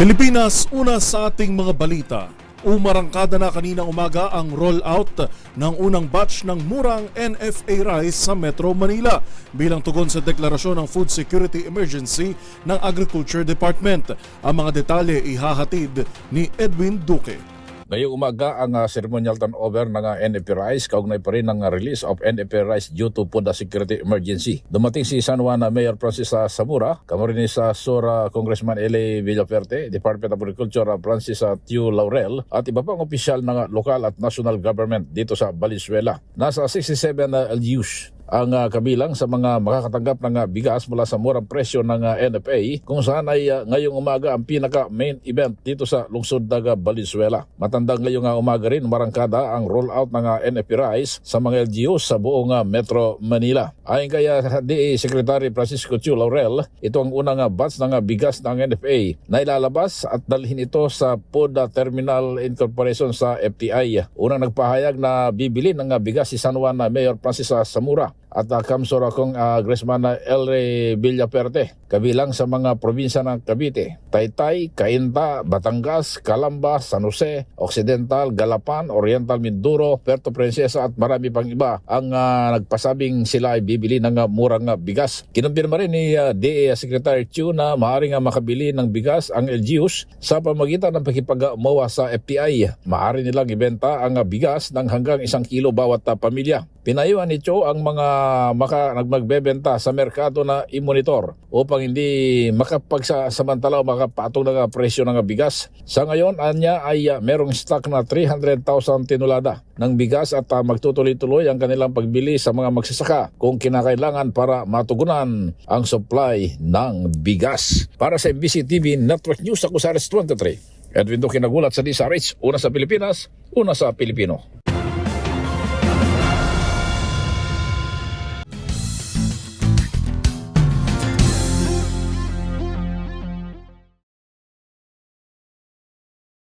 Pilipinas, una sa ating mga balita. Umarangkada na kaninang umaga ang rollout ng unang batch ng murang NFA rice sa Metro Manila bilang tugon sa deklarasyon ng Food Security Emergency ng Agriculture Department. Ang mga detalye ihahatid ni Edwin Duque. Ngayong umaga ang ceremonial turnover ng NFA Rice, kaugnay pa rin ng release of NFA Rice due to food security emergency. Dumating si San Juan Mayor Francis Zamora, kamarinis sa Sora Congressman Eli Villaferte, Department of Agriculture Francis Tiu Laurel, at iba pang opisyal ng lokal at national government dito sa Valenzuela. Nasa 67 LGUs ang kabilang sa mga makakatanggap ng bigas mula sa murang presyo ng NFA, kung saan ay ngayong umaga ang pinaka-main event dito sa lungsod ng Valenzuela. Matandang ngayong umaga rin marangkada ang rollout ng NFA Rice sa mga LGUs sa buong Metro Manila. Ayon kay DA Secretary Francisco Tiu Laurel, ito ang unang batch ng bigas ng NFA na ilalabas at dalhin ito sa Food Terminal Incorporation sa FTI. Unang nagpahayag na bibili ng bigas si San Juan Mayor Francis Zamora at Kamsora kong Congressman Elre Villaferte, kabilang sa mga probinsya ng Cavite, Taytay, Cainta, Batangas, Calamba, San Jose, Occidental, Galapan, Oriental Mindoro, Puerto Princesa at marami pang iba ang nagpasabing sila ay bibili ng murang bigas. Kinumpirma rin ni DA Secretary Tiu na maaaring makabili ng bigas ang LGUs sa pamagitan ng pakipag-MOA sa FTI. Maaari nilang ibenta ang bigas ng hanggang 1 kilo bawat pamilya. Pinayuhan ni Tiu ang mga nagmagbebenta sa merkado na i-monitor upang hindi makapagsamantala o makapatong ng presyo ng bigas. Sa ngayon, anya ay merong stock na 300,000 tinulada ng bigas at magtutuloy-tuloy ang kanilang pagbili sa mga magsasaka kung kinakailangan para matugunan ang supply ng bigas. Para sa MBC TV Network News, ako sa Ares 23. Edwin Duque nagulat sa DSRH, una sa Pilipinas, una sa Pilipino.